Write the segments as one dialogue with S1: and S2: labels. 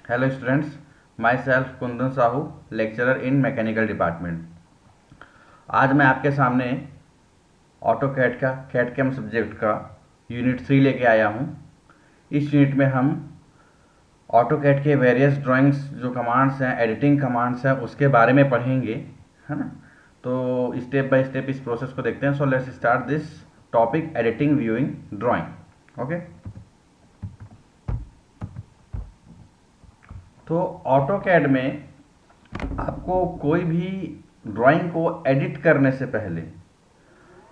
S1: Hello students, myself Kundan Sahu lecturer in mechanical department. आज मैं आपके सामने ऑटो कैड का कैड कैम सब्जेक्ट का यूनिट 3 लेके आया हूँ। इस यूनिट में हम ऑटो कैड के वेरियस ड्राइंग्स जो कमांड्स हैं, एडिटिंग कमांड्स हैं, उसके बारे में पढ़ेंगे, है ना। तो स्टेप बाय स्टेप इस प्रोसेस को देखते हैं। So let's start this topic, editing viewing drawing. Okay, तो ऑटो कैड में आपको कोई भी ड्राइंग को एडिट करने से पहले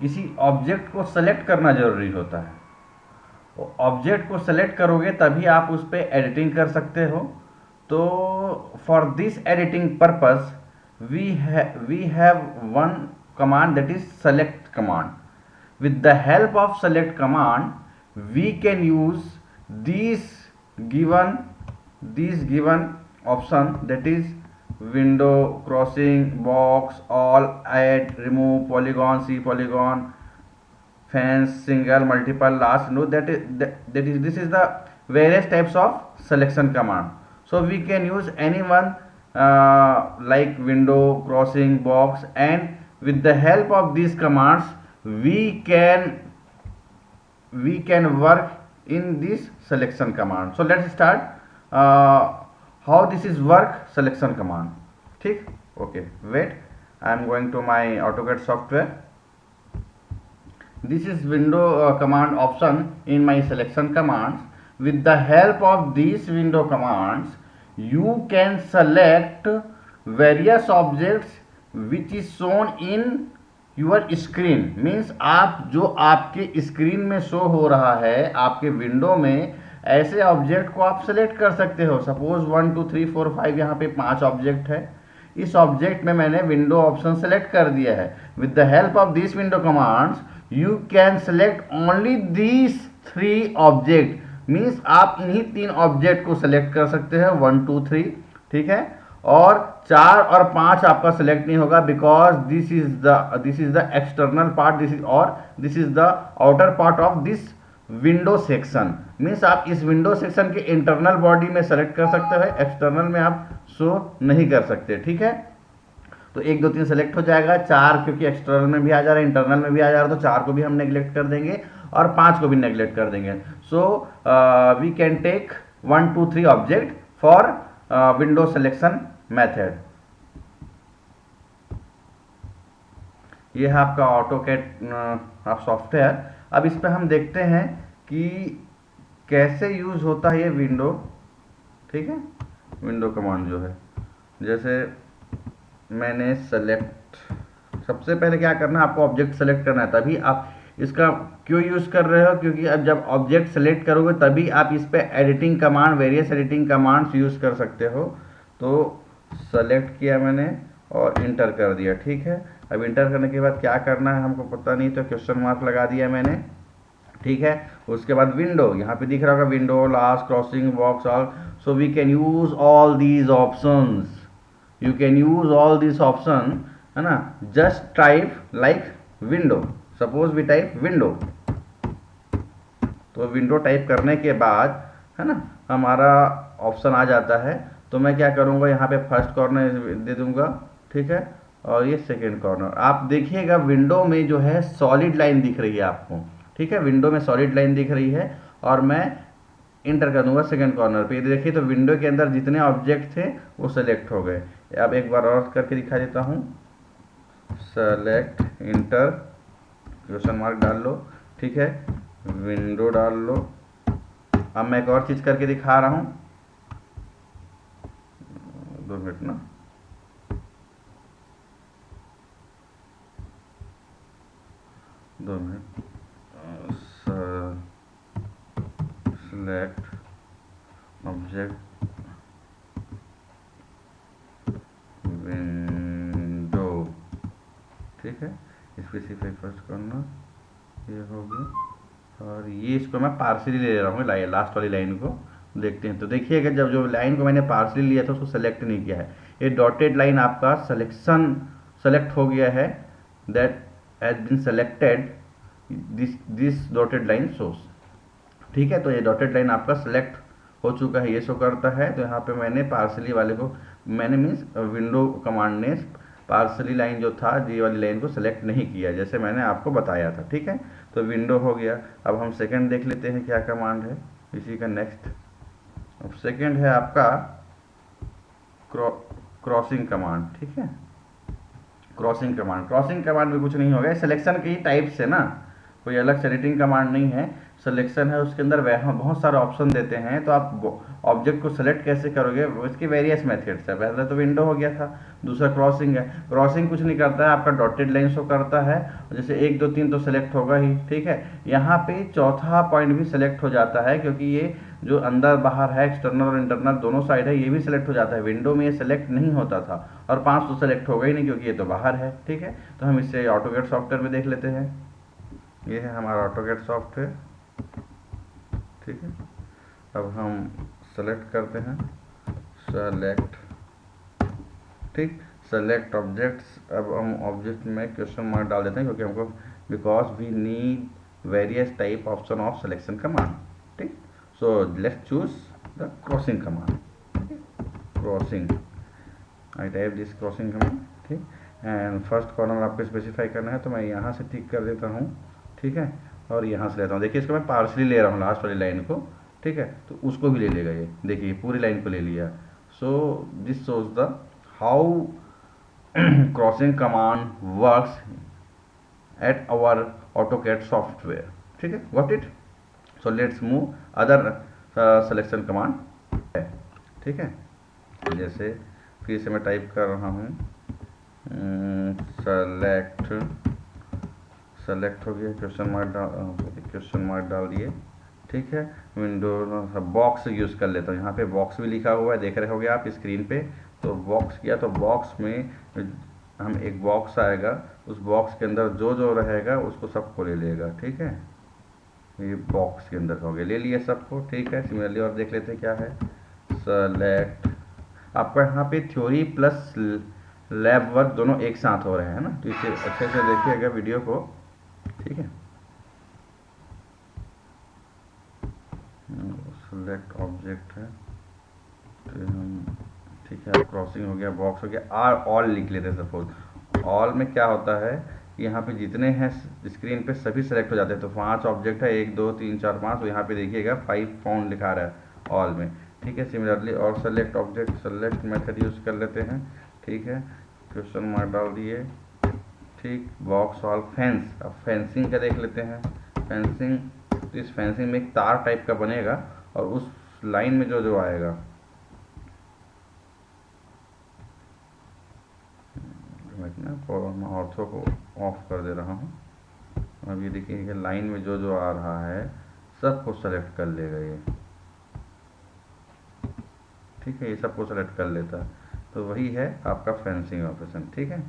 S1: किसी ऑब्जेक्ट को सेलेक्ट करना जरूरी होता है। तो ऑब्जेक्ट को सेलेक्ट करोगे तभी आप उस पर एडिटिंग कर सकते हो। तो for this editing purpose we have one command, that is select command. with the help of select command we can use these given given option, that is window, crossing, box, all, add, remove, polygon, see polygon, fence, single, multiple, last, no, that is this is the various types of selection command. So we can use any one like window, crossing, box, and with the help of these commands we can work in this selection command. So let's start how this is work selection command. ठीक, okay, wait, I am going to my AutoCAD software. This is window command option in my selection commands. With the help of these window commands you can select various objects which is shown in your screen. Means आप जो आपके screen में show हो रहा है आपके window में, ऐसे ऑब्जेक्ट को आप सेलेक्ट कर सकते हो। सपोज 1 2 3 4 5 यहाँ पे 5 ऑब्जेक्ट है। इस ऑब्जेक्ट में मैंने विंडो ऑप्शन सेलेक्ट कर दिया है। With the help of this window commands you can select only these 3 object. Means आप इन्हीं 3 ऑब्जेक्ट को सेलेक्ट कर सकते हैं, 1 2 3, ठीक है। और 4 और 5 आपका सेलेक्ट नहीं होगा, because this is the external part, this is the outer part of this window section. Means आप इस विंडो सेक्शन के इंटरनल बॉडी में सेलेक्ट कर सकते हो, एक्सटर्नल में आप शो नहीं कर सकते, ठीक है। तो 1 2 3 सेलेक्ट हो जाएगा। 4 क्योंकि एक्सटर्नल में भी आ जा रहा है, इंटरनल में भी आ जा रहा है, तो 4 को भी हम नेग्लेक्ट कर देंगे और 5 को भी नेग्लेक्ट कर देंगे। So we can take 1 2 3 object for window selection method. ये है आपका ऑटोकैड आप सॉफ्टवेयर। अब इस पे हम देखते हैं कि कैसे यूज होता है ये विंडो, ठीक है। विंडो कमांड जो है, जैसे मैंने सेलेक्ट, सबसे पहले क्या करना है, आपको ऑब्जेक्ट सेलेक्ट करना है। तभी आप इसका क्यों यूज कर रहे हो, क्योंकि अब जब ऑब्जेक्ट सेलेक्ट करोगे तभी आप इस पे editing command, various editing commands use कर सकते हो। तो सेलेक्ट किया मैंने और इंटर कर दिया, ठीक है। अब इंटर करने के बाद क्या करना है हमको पता नहीं, तो क्वेश्चन मार्क लगा दिया मैंने, ठीक है। उसके बाद विंडो, यहाँ पे दिख रहा होगा window, last, crossing, box, all. So we can use all these options, you can use all this option, है ना। Just type like window, suppose we type window. तो विंडो टाइप करने के बाद, है ना, हमारा ऑप्शन आ जाता है। तो मैं क्या करूंगा, यहाँ पे फर्स्ट कॉर्नर दे दूंगा, ठीक है, और ये सेकंड कॉर्नर। आप देखिएगा विंडो में जो है सॉलिड लाइन दिख रही है आपको, ठीक है। विंडो में सॉलिड लाइन दिख रही है और मैं इंटर कर दूंगा सेकंड कॉर्नर पे। देखिए तो विंडो के अंदर जितने ऑब्जेक्ट थे वो सेलेक्ट हो गए। अब एक बार और करके दिखा देता हूँ, सेलेक्ट, इंटर, क्वेश्चन मार्क डाल लो, ठीक है, विंडो डाल लो। अब मैं एक और चीज करके दिखा रहा हूँ, 2 मिनट ना, सेलेक्ट ऑब्जेक्ट विंडो, ठीक है। स्पेसिफाई फर्स्ट करना, ये हो गया। और ये इसको मैं पार्सली ले रहा हूँ, लास्ट वाली लाइन को देखते हैं। तो देखिएगा जब जो लाइन को मैंने पार्सली लिया था उसको सेलेक्ट नहीं किया है, ये डॉटेड लाइन आपका सेलेक्ट हो गया है, that has been selected, this dotted line shows, ठीक है। तो ये डॉटेड लाइन आपका सेलेक्ट हो चुका है, ये शो करता है। तो यहाँ पे मैंने पार्सली वाले को, मैंने मीन्स विंडो कमांड ने पार्सली लाइन जो था, ये वाली लाइन को सेलेक्ट नहीं किया, जैसे मैंने आपको बताया था। ठीक है, तो विंडो हो गया। अब हम सेकंड देख लेते हैं क्या कमांड है इसी का नेक्स्ट। अब सेकंड है आपका क्रॉसिंग कमांड। ठीक है, क्रॉसिंग कमांड में कुछ नहीं होगा, सिलेक्शन की टाइप से ना, कोई अलग से एडिटिंग कमांड नहीं है, सिलेक्शन है, उसके अंदर वह बहुत सारे ऑप्शन देते हैं। तो आप ऑब्जेक्ट को सेलेक्ट कैसे करोगे, इसके वेरियस मेथड्स है। पहले तो विंडो हो गया था, दूसरा क्रॉसिंग है। क्रॉसिंग कुछ नहीं करता है, आपका डॉटेड लाइन शो करता है, जैसे 1 2 3 तो सेलेक्ट होगा ही। ठीक है, यहाँ पे चौथा पॉइंट भी सेलेक्ट हो जाता है, क्योंकि ये जो अंदर बाहर है, एक्सटर्नल और इंटरनल दोनों साइड है, ये भी सिलेक्ट हो जाता है। विंडो में ये सेलेक्ट नहीं होता था, और 5 तो सेलेक्ट होगा ही नहीं क्योंकि ये तो बाहर है। ठीक है, तो हम इसे ऑटोकैड सॉफ्टवेयर में देख लेते हैं। ये है हमारा ऑटोकैड सॉफ्टवेयर। ठीक है, अब हम सेलेक्ट करते हैं, सेलेक्ट, ठीक, सेलेक्ट ऑब्जेक्ट्स। अब हम ऑब्जेक्ट में क्वेश्चन मार्क डाल देते हैं, क्योंकि हमको because we need various type option of selection command. ठीक, so let's choose the crossing command. Crossing, I type this crossing command. ठीक, एंड फर्स्ट कॉर्नर आपको स्पेसिफाई करना है, तो मैं यहाँ से टिक कर देता हूँ। ठीक है, और यहाँ से लेता हूँ। देखिए, इसको मैं पार्सली ले रहा हूँ, लास्ट वाली लाइन को। ठीक है, तो उसको भी ले लेगा ये, देखिए पूरी लाइन को ले लिया। So this shows the how crossing command works at our AutoCAD software. ठीक है, got it. So let's move other selection command है। ठीक है, जैसे फिर से मैं टाइप कर रहा हूँ, सेलेक्ट हो गया, क्वेश्चन मार्क डाल दिए। ठीक है, विंडो बॉक्स यूज़ कर लेता हूँ। यहाँ पे बॉक्स भी लिखा हुआ है, देख रहे होगे आप स्क्रीन पे। तो बॉक्स किया, तो बॉक्स में हम एक बॉक्स आएगा, उस बॉक्स के अंदर जो जो रहेगा उसको सबको ले लेगा। ठीक है, ये बॉक्स के अंदर हो गया, ले लिया सबको। ठीक है, सिमिलरली और देख लेते हैं क्या है। सेलेक्ट, आपका यहाँ पे थ्योरी प्लस लैब वर्क दोनों एक साथ हो रहे हैं ना, तो इसे अच्छे से देखिएगा वीडियो को। ठीक है, सेलेक्ट ऑब्जेक्ट है, तो हम, ठीक है, क्रॉसिंग हो गया, बॉक्स हो गया। आर ऑल लिख लेते हैं। सपोज ऑल में क्या होता है, यहाँ पे जितने हैं स्क्रीन पे सभी सेलेक्ट हो जाते हैं। तो 5 ऑब्जेक्ट है, 1 2 3 4 5, तो यहाँ पे देखिएगा 5 फाउंड लिखा रहा है ऑल में। ठीक है, सिमिलरली और select object, select method use कर लेते हैं। ठीक है, क्वेश्चन मार्क डाल दिए। ठीक, बॉक्स ऑल फेंस, अब फेंसिंग का देख लेते हैं। फेंसिंग, तो इस फेंसिंग में एक तार टाइप का बनेगा, और उस लाइन में जो जो आएगा, मैं ऑर्थो को ऑफ कर दे रहा हूँ। अब ये देखिए कि लाइन में जो जो आ रहा है सबको सेलेक्ट कर लेगा ये। ठीक है, ये सबको सेलेक्ट कर लेता है, तो वही है आपका फेंसिंग ऑपरेशन। ठीक है,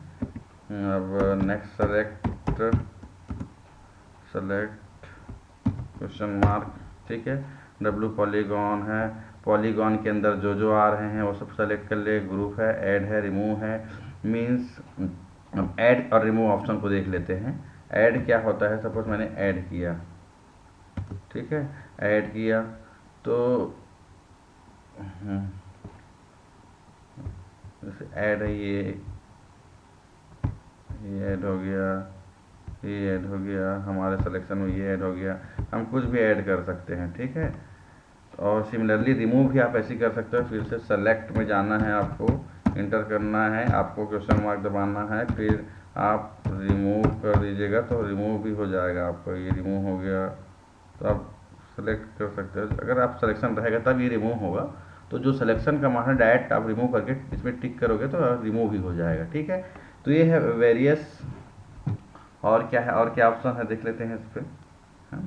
S1: अब नेक्स्ट सेलेक्ट क्वेश्चन मार्क। ठीक है, डब्लू पॉलीगॉन है, पॉलीगॉन के अंदर जो जो आ रहे हैं वो सब सेलेक्ट कर ले। ग्रुप है, ऐड है, रिमूव है, मीन्स अब ऐड और रिमूव ऑप्शन को देख लेते हैं। ऐड क्या होता है, सपोज मैंने ऐड किया, ठीक है, ऐड किया तो जैसे ऐड है, ये ऐड हो गया, ये ऐड हो गया, हमारे सिलेक्शन में ये ऐड हो गया। हम कुछ भी ऐड कर सकते हैं। ठीक है, और सिमिलरली रिमूव भी आप ऐसे कर सकते हो। फिर से सेलेक्ट में जाना है, आपको इंटर करना है, आपको क्वेश्चन मार्क दबाना है, फिर आप रिमूव कर दीजिएगा तो रिमूव भी हो जाएगा। आपको ये रिमूव हो गया, तो आप सेलेक्ट कर सकते हो। अगर आप सिलेक्शन रहेगा तब ये रिमूव होगा, तो जो सिलेक्शन का मान है डायरेक्ट आप रिमूव करके इसमें टिक करोगे तो रिमूव ही हो जाएगा। ठीक है, तो ये है वेरियस। और क्या है, और क्या ऑप्शन है देख लेते हैं इस पर। हाँ,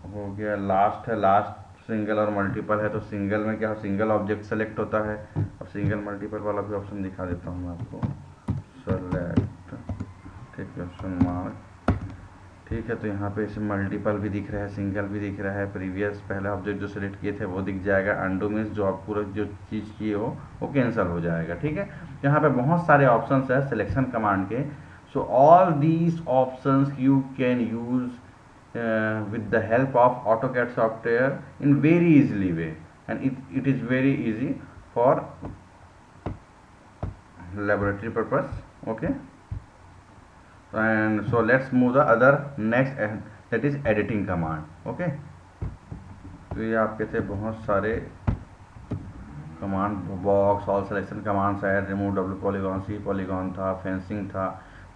S1: हो गया, लास्ट है, लास्ट सिंगल और मल्टीपल है। तो सिंगल में क्या, सिंगल ऑब्जेक्ट सेलेक्ट होता है। अब सिंगल मल्टीपल वाला भी ऑप्शन दिखा देता हूँ मैं आपको। सेलेक्ट, ठीक, क्वेश्चन मार्क। ठीक है, तो यहाँ पे इसे मल्टीपल भी दिख रहा है, सिंगल भी दिख रहा है। प्रीवियस पहले ऑब्जेक्ट जो सेलेक्ट किए थे वो दिख जाएगा। अंडू मीन्स जो आप पूरा जो चीज़ किए हो वो कैंसिल हो जाएगा। ठीक है, यहाँ पे बहुत सारे ऑप्शंस है सिलेक्शन कमांड के। So all these options you can use with the help of AutoCAD software in very easily way, and it is very easy for laboratory purpose. Okay, and so let's move the other next, that is editing command. Okay, तो ये आपके थे बहुत सारे command, box, all selection commands है, remove W polygon, सी polygon था, fencing था,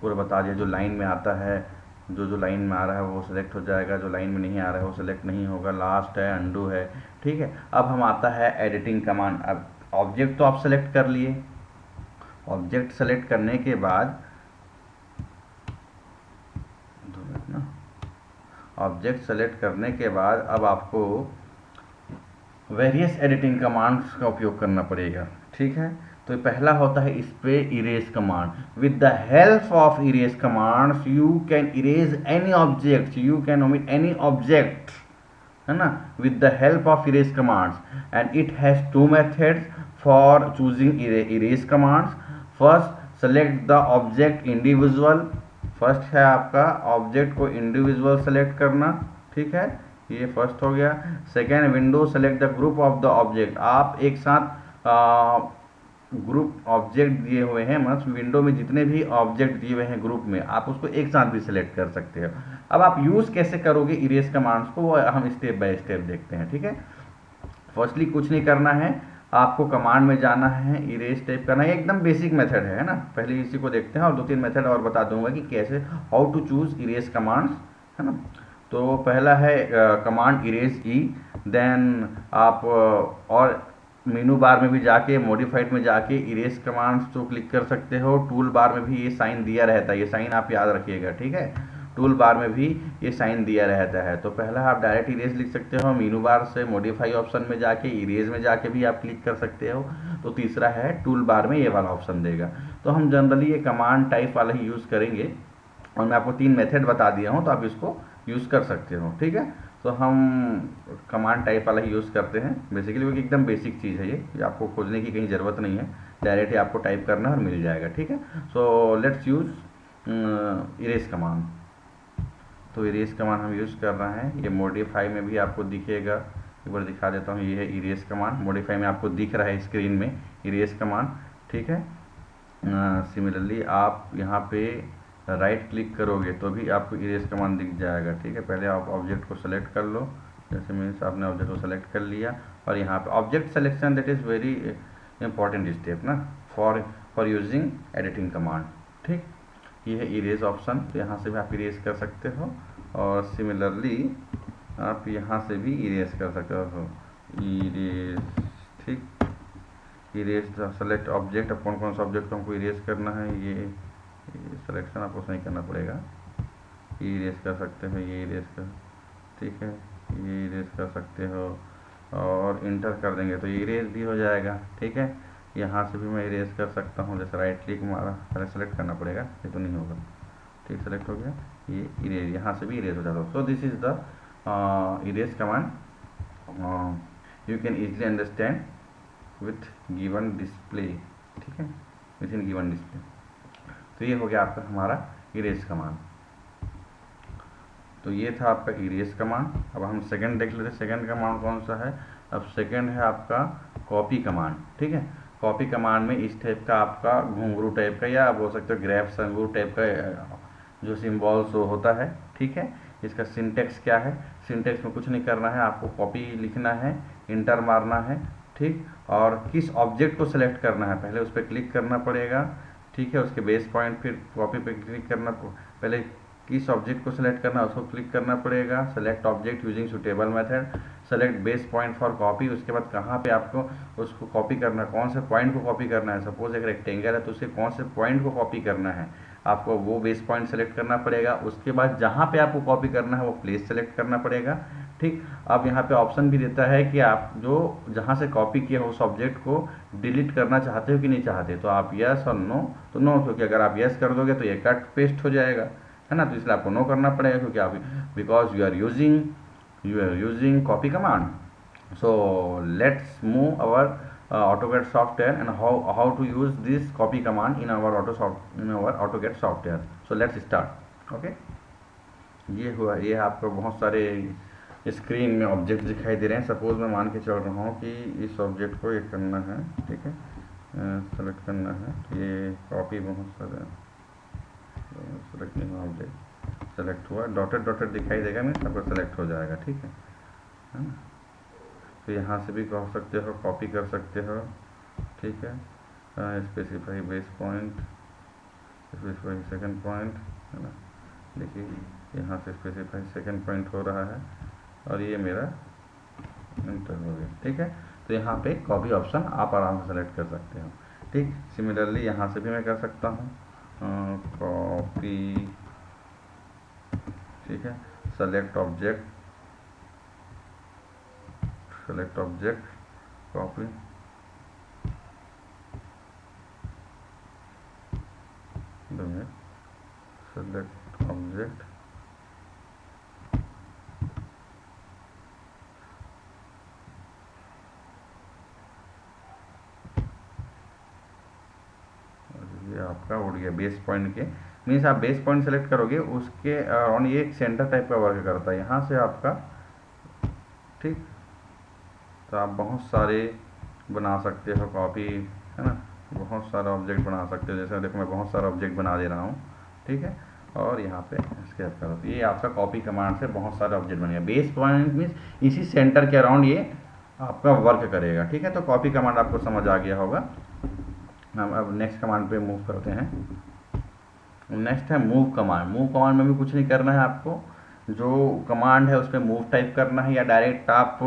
S1: पूरा बता दिया। जो लाइन में आता है, जो लाइन में आ रहा है वो सिलेक्ट हो जाएगा, जो लाइन में नहीं आ रहा है वो सिलेक्ट नहीं होगा, लास्ट है, अंडू है। ठीक है, अब हम आता है एडिटिंग कमांड। अब ऑब्जेक्ट तो आप सेलेक्ट कर लिए, ऑब्जेक्ट सेलेक्ट करने के बाद ऑब्जेक्ट सेलेक्ट करने के बाद अब आपको वेरियस एडिटिंग कमांड्स का उपयोग करना पड़ेगा। ठीक है, तो पहला होता है इस पे erase command. With the help of erase commands you can erase any object, you can omit any object, है ना, with the help of erase commands. And it has two methods for choosing erase commands. First, select the object individual. First है आपका object को individual select करना। ठीक है, ये first हो गया। Second, window select the group of the object. आप एक साथ ग्रुप ऑब्जेक्ट दिए हुए हैं, मतलब विंडो में जितने भी ऑब्जेक्ट दिए हुए हैं ग्रुप में, आप उसको एक साथ भी सिलेक्ट कर सकते हो। अब आप यूज़ कैसे करोगे इरेज कमांड्स को, वो हम स्टेप बाय स्टेप देखते हैं। ठीक है, फर्स्टली कुछ नहीं करना है, आपको कमांड में जाना है, इरेज टाइप करना है, एकदम बेसिक मेथड है ना। पहले इसी को देखते हैं और 2-3 मेथड और बता दूंगा कि कैसे, how to choose erase commands, है ना। तो पहला है कमांड इरेज ई। देन आप और मेनू बार में भी जाके, मॉडिफाइड में जाके इरेज कमांड्स तो क्लिक कर सकते हो। टूल बार में भी ये साइन दिया रहता है, ये साइन आप याद रखिएगा। ठीक है, टूल बार में भी ये साइन दिया रहता है। तो पहला आप डायरेक्ट इरेज लिख सकते हो, मेनू बार से मॉडिफाई ऑप्शन में जाके इरेज में जाके भी आप क्लिक कर सकते हो। तो तीसरा है टूल बार में ये वाला ऑप्शन देगा। तो हम जनरली ये कमांड टाइप वाला ही यूज़ करेंगे, और मैं आपको 3 मेथड बता दिया हूँ, तो आप इसको यूज़ कर सकते हो। ठीक है, तो हम कमांड टाइप वाला ही यूज़ करते हैं बेसिकली, क्योंकि एकदम बेसिक चीज़ है ये आपको खोजने की कहीं ज़रूरत नहीं है, डायरेक्ट ही आपको टाइप करना है और मिल जाएगा। ठीक है, so let's use erase command. तो इरेज कमांड हम यूज़ कर रहे हैं, ये मॉडिफाई में भी आपको दिखेगा, एक बार दिखा देता हूँ। ये है इरेज कमांड, मॉडिफाई में आपको दिख रहा है स्क्रीन में इरेज कमांड। ठीक है, सिमिलरली आप यहाँ पे राइट क्लिक करोगे तो भी आपको इरेज कमांड दिख जाएगा। ठीक है, पहले आप ऑब्जेक्ट को सेलेक्ट कर लो, जैसे मीन्स आपने ऑब्जेक्ट को सेलेक्ट कर लिया, और यहाँ पे object selection that is very important step ना फॉर यूजिंग एडिटिंग कमांड। ठीक, ये है इरेज ऑप्शन, तो यहाँ से भी आप इरेज कर सकते हो, और सिमिलरली आप यहाँ से भी इरेज कर सकते हो, इरेज। ठीक, इरेज सेलेक्ट ऑब्जेक्ट, अब कौन कौन सा ऑब्जेक्ट को हमको इरेज करना है, ये सिलेक्शन आपको सही करना पड़ेगा। ये इरेज कर सकते हो, ये इरेज कर, ठीक है, ये इरेज कर सकते हो, और इंटर कर देंगे तो ये इरेज भी हो जाएगा। ठीक है, यहाँ से भी मैं इरेज कर सकता हूँ, जैसे राइट क्लिक मारा, पहले सेलेक्ट करना पड़ेगा, ये तो नहीं होगा। ठीक, सेलेक्ट हो गया, ये इरेज, यहाँ से भी इरेज हो जाता है। So this is the erase command, you can easily understand with given display. ठीक है, विथ इन गिवन डिस्प्ले। तो ये हो गया आपका हमारा इरेज कमांड। तो ये था आपका इरेज कमांड। अब हम सेकंड देख लेते हैं, सेकंड कमांड कौन सा है। अब सेकंड है आपका कॉपी कमांड। ठीक है, कॉपी कमांड में इस टाइप का आपका घुंघरू टाइप का, या आप बोल सकते हो ग्रैफ अंगूर टाइप का जो सिंबल शो होता है। ठीक है, इसका सिंटेक्स क्या है, सिंटेक्स में कुछ नहीं करना है, आपको कॉपी लिखना है, इंटर मारना है। ठीक, और किस ऑब्जेक्ट को सिलेक्ट करना है पहले उस पर क्लिक करना पड़ेगा। ठीक है, उसके बेस पॉइंट, फिर कॉपी पे क्लिक करना, पहले किस ऑब्जेक्ट को सिलेक्ट करना है उसको क्लिक करना पड़ेगा। Select object using suitable method, select base point for copy. उसके बाद कहाँ पे आपको उसको कॉपी करना है, कौन से पॉइंट को कॉपी करना है। सपोज एक रेक्टेंगल है तो उसके कौन से पॉइंट को कॉपी करना है, आपको वो बेस पॉइंट सेलेक्ट करना पड़ेगा। उसके बाद जहाँ पे आपको कॉपी करना है वो प्लेस सेलेक्ट करना पड़ेगा। ठीक, अब यहाँ पे ऑप्शन भी देता है कि आप जो जहाँ से कॉपी किया हो उस ऑब्जेक्ट को डिलीट करना चाहते हो कि नहीं चाहते, तो आप यस और नो। तो नो, क्योंकि अगर आप यस कर दोगे तो ये कट पेस्ट हो जाएगा, है ना, तो इसलिए आपको नो करना पड़ेगा, क्योंकि आप because you are using copy command. So let's move our AutoCAD software and how to use this copy command in our AutoCAD software. So let's start. Okay, ये हुआ, ये आपको बहुत सारे स्क्रीन में ऑब्जेक्ट दिखाई दे रहे हैं। सपोज मैं मान के चल रहा हूँ कि इस ऑब्जेक्ट को ये करना है, ठीक है, सेलेक्ट करना है, तो ये कॉपी बहुत सारा सेलेक्ट नहीं हुआ, ऑब्जेक्ट सेलेक्ट हुआ, डॉटेड डॉटेड दिखाई देगा, मीन्स आपको सेलेक्ट हो जाएगा, ठीक है ना। तो यहाँ से भी कर सकते हो, कॉपी कर सकते हो, ठीक है। Specify base point, specify second point, है ना। देखिए यहाँ से स्पेसिफाई सेकंड पॉइंट हो रहा है और ये मेरा इंटर हो गया, ठीक है। तो यहाँ पे कॉपी ऑप्शन आप आराम से सेलेक्ट कर सकते हो, ठीक। सिमिलरली यहाँ से भी मैं कर सकता हूँ कॉपी, ठीक है, select object, select object, copy, select object, ये आपका उड़ गया बेस पॉइंट के, मीन्स आप बेस पॉइंट सेलेक्ट करोगे उसके ऑन ये एक सेंटर टाइप का वर्क करता है यहाँ से आपका, ठीक। तो आप बहुत सारे बना सकते हो कॉपी, है ना, बहुत सारा ऑब्जेक्ट बना सकते हो। जैसे देखो मैं बहुत सारा ऑब्जेक्ट बना दे रहा हूँ, ठीक है, और यहाँ पे स्केप करो, तो ये आपका कॉपी कमांड से बहुत सारे ऑब्जेक्ट बनेगा। बेस पॉइंट मीन्स इसी सेंटर के अराउंड ये आपका वर्क करेगा, ठीक है। तो कॉपी कमांड आपको समझ आ गया होगा। हम अब नेक्स्ट कमांड पे मूव करते हैं। नेक्स्ट है मूव कमांड। मूव कमांड में भी कुछ नहीं करना है आपको, जो कमांड है उस पर मूव टाइप करना है, या डायरेक्ट आप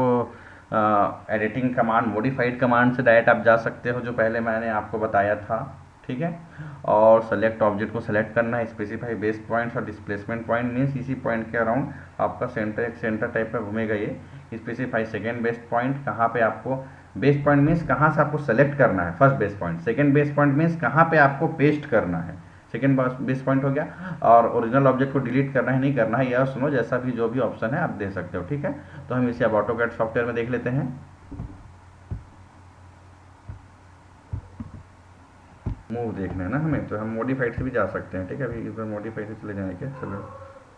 S1: एडिटिंग कमांड, मॉडिफाइड कमांड से डायरेक्ट आप जा सकते हो, जो पहले मैंने आपको बताया था, ठीक है। और सेलेक्ट ऑब्जेक्ट को सेलेक्ट करना है, स्पेसिफाई बेस पॉइंट्स और डिस्प्लेसमेंट पॉइंट मीन्स इसी पॉइंट के अराउंड आपका सेंटर, एक सेंटर टाइप का घूमेगा ये। स्पेसिफाई सेकेंड बेस पॉइंट, कहाँ पे आपको बेस पॉइंट मीन्स कहाँ से आपको सेलेक्ट करना है first base point. Second base point means कहाँ पे आपको पेस्ट करना है, सेकेंड बेस पॉइंट हो गया। और ओरिजिनल ऑब्जेक्ट को डिलीट करना है नहीं करना है, यह सुनो, जैसा भी जो भी ऑप्शन है आप दे सकते हो, ठीक है। तो हम इसे अब ऑटोकैड सॉफ्टवेयर में देख लेते हैं। मूव देखना है ना हमें, तो हम मॉडिफाइड से भी जा सकते हैं, ठीक है। अभी इस बार मॉडिफाई से चले जाएंगे, चलो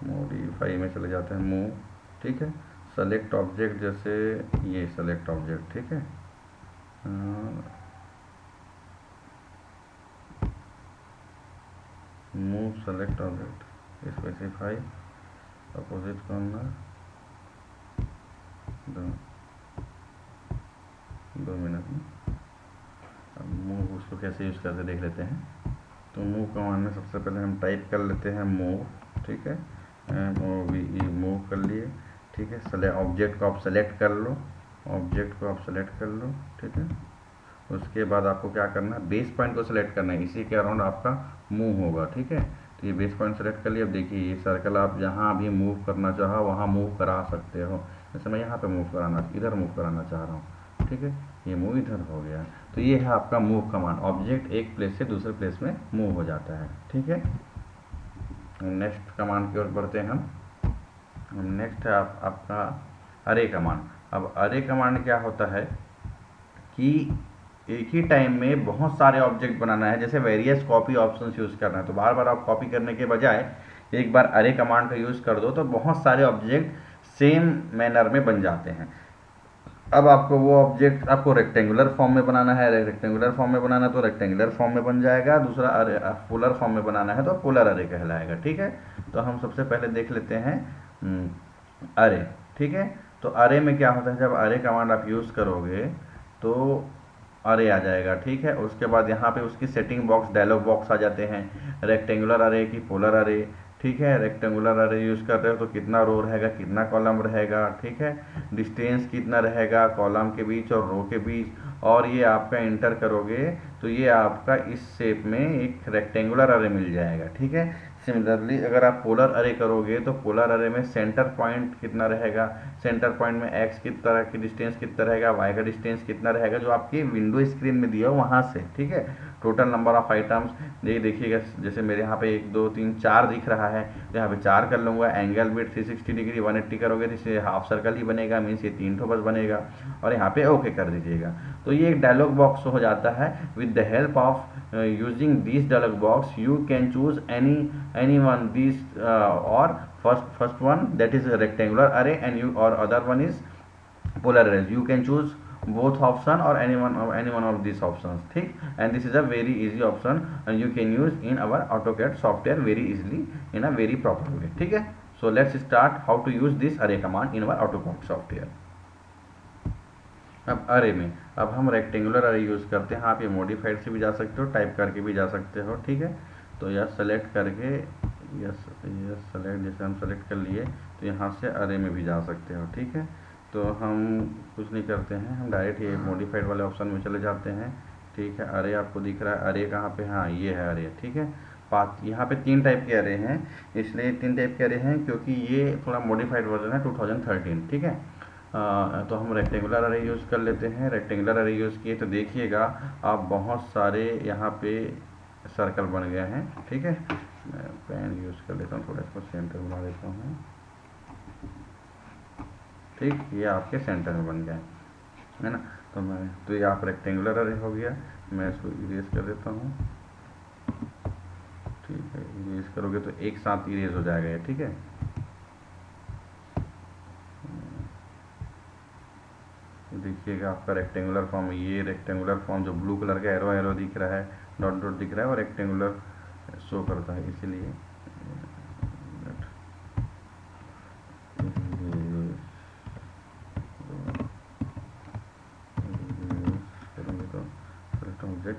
S1: मॉडिफाई में चले जाते हैं, मूव, ठीक है। सेलेक्ट ऑब्जेक्ट, जैसे ये सेलेक्ट ऑब्जेक्ट, ठीक है, move select object, specify opposite corner, दो मिनट में अब मूव उसको कैसे यूज़ करते देख लेते हैं। तो मूव कमांड में सबसे पहले हम टाइप कर लेते हैं मूव, ठीक है, MOVE, मूव कर लिए, ठीक है। सेलेक्ट ऑब्जेक्ट को आप सेलेक्ट कर लो, ऑब्जेक्ट को आप सेलेक्ट कर लो, ठीक है। उसके बाद आपको क्या करना है, बेस पॉइंट को सेलेक्ट करना है, इसी के अराउंड आपका मूव होगा, ठीक है। तो ये बेस पॉइंट सेलेक्ट कर लिया। अब देखिए ये सर्कल आप जहाँ भी मूव करना चाहो वहाँ मूव करा सकते हो। जैसे मैं यहाँ पे मूव कराना, इधर मूव कराना चाह रहा हूँ, ठीक है, ये मूव इधर हो गया। तो ये है आपका मूव कमांड, ऑब्जेक्ट एक प्लेस से दूसरे प्लेस में मूव हो जाता है, ठीक है। नेक्स्ट कमांड की ओर बढ़ते हैं हम। नेक्स्ट है आपका अरे कमांड। अब अरे कमांड क्या होता है कि एक ही टाइम में बहुत सारे ऑब्जेक्ट बनाना है, जैसे वेरियस कॉपी ऑप्शंस यूज़ करना है, तो बार बार आप कॉपी करने के बजाय एक बार अरे कमांड का यूज़ कर दो तो बहुत सारे ऑब्जेक्ट सेम मैनर में बन जाते हैं। अब आपको वो ऑब्जेक्ट आपको रेक्टेंगुलर फॉर्म में बनाना है, रेक्टेंगुलर फॉर्म में बनाना है तो रेक्टेंगुलर फॉर्म में बन जाएगा, दूसरा अरे पोलर फॉर्म में बनाना है तो पोलर अरे कहलाएगा, ठीक है। तो हम सबसे पहले देख लेते हैं अरे, ठीक है। तो अरे में क्या होता है, जब अरे कमांड आप यूज़ करोगे तो अरे आ जाएगा, ठीक है। उसके बाद यहाँ पे उसकी सेटिंग बॉक्स, डायलॉग बॉक्स आ जाते हैं, रेक्टेंगुलर अरे की पोलर अरे, ठीक है। रेक्टेंगुलर अरे यूज़ कर रहे हो तो कितना रो रहेगा, कितना कॉलम रहेगा, ठीक है, डिस्टेंस कितना रहेगा कॉलम के बीच और रो के बीच, और ये आपका इंटर करोगे तो ये आपका इस शेप में एक रेक्टेंगुलर अरे मिल जाएगा, ठीक है। सिमिलरली अगर आप पोलर अरे करोगे तो पोलर अरे में सेंटर पॉइंट कितना रहेगा, सेंटर पॉइंट में एक्स की तरह की डिस्टेंस कितना रहेगा, वाई का डिस्टेंस कितना रहेगा, जो आपकी विंडो स्क्रीन में दिया हो वहाँ से, ठीक है। टोटल नंबर ऑफ आइटम्स ये देखिएगा, जैसे मेरे यहाँ पे 1 2 3 4 दिख रहा है, तो यहाँ पे 4 कर लूँगा। एंगल भी 360 डिग्री 180 करोगे तो इसे हाफ सर्कल ही बनेगा, मीन्स ये 3 ठो बस बनेगा, और यहाँ पे ओके कर दीजिएगा। तो ये एक डायलॉग बॉक्स हो जाता है। With the help of using this dialog box you can choose any one this और first one, that is a rectangular array, and you or other one is polar arrays. You can choose both option or any one of these options, ठीक. And this is a very easy option and you can use in our AutoCAD software very easily in a very proper way, ठीक है. So let's start how to use this array command in our AutoCAD software. अब अरे में अब हम rectangular अरे use करते हैं. आप ये मॉडिफाइड से भी जा सकते हो, टाइप करके भी जा सकते हो, ठीक है. तो यह सेलेक्ट करके यस सेलेक्ट, जैसे हम सेलेक्ट कर लिए तो यहाँ से अरे में भी जा सकते हो, ठीक है. तो हम कुछ नहीं करते हैं, हम डायरेक्ट ये मॉडिफाइड वाले ऑप्शन में चले जाते हैं, ठीक है. अरे आपको दिख रहा है, अरे कहाँ पे, हाँ ये है अरे, ठीक है. यहाँ पे 3 टाइप के अरे हैं, इसलिए 3 टाइप के अरे हैं क्योंकि ये थोड़ा मॉडिफाइड वर्जन है 2013, ठीक है. तो हम रेक्टेंगुलर अरे यूज़ कर लेते हैं. रेक्टेंगुलर अरे यूज़ किए तो देखिएगा आप बहुत सारे यहाँ पे सर्कल बन गए हैं, ठीक है. मैं पेन यूज़ कर लेता हूँ, थोड़ा इसको सेंटर बना देता हूँ, ठीक. ये आपके सेंटर में बन गए है ना. तो ये आप रेक्टेंगुलर अरे हो गया. मैं इसको इरेज कर देता हूँ, ठीक है. इरेज करोगे तो एक साथ इरेज हो जाएगा ये, ठीक है. देखिएगा आपका रेक्टेंगुलर फॉर्म, ये रेक्टेंगुलर फॉर्म जो ब्लू कलर का एरो दिख रहा है, डॉट डॉट दिख रहा है, और रेक्टेंगुलर शो करता है, इसीलिए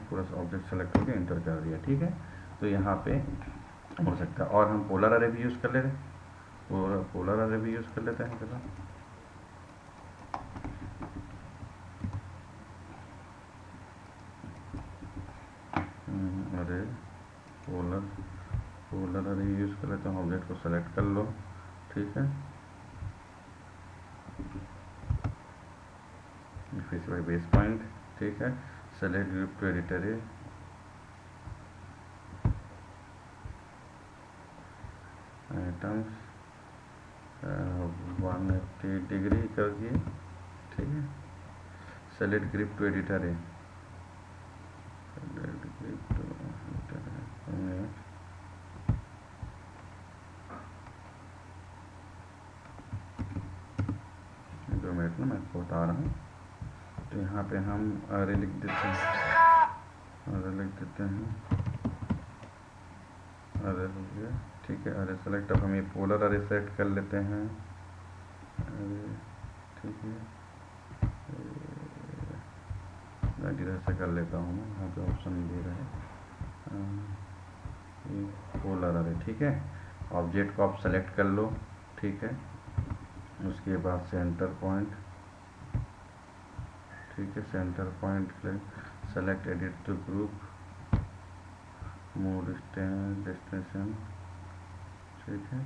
S1: पूरा ऑब्जेक्ट सेलेक्ट करके एंटर कर दिया, ठीक है. तो यहाँ पे हो सकता है. और हम पोलर अरे भी यूज़ कर लेते हैं, और पोलर अरे भी यूज़ कर लेते हैं. चलो अरे पोलर अरे यूज़ कर लेते हैं. ऑब्जेक्ट को सेलेक्ट कर लो, ठीक है. फिर से बेस पॉइंट, ठीक है. सेलेक्ट ग्रुप टू एडिट अरे, आइटम्स 180 डिग्री कर दिए, ठीक है. सेलेक्ट ग्रिप टू एडिट अरे, दो मिनट में मैं आपको बता रहा हूँ. तो यहाँ पे हम अरे लिख देते हैं, अरे लिख देते हैं, अरे हो गया, ठीक है. अरे सेलेक्ट. अब हम ये पोलर अरे सेलेक्ट कर लेते हैं, अरे ठीक है. मैं इधर से कर लेता हूँ, यहाँ पे ऑप्शन दे रहे हैं पोलर अरे, ठीक है. ऑब्जेक्ट को आप सेलेक्ट कर लो, ठीक है. उसके बाद सेंटर पॉइंट, ठीक है. Centre point select edit to group, move destination, ठीक है.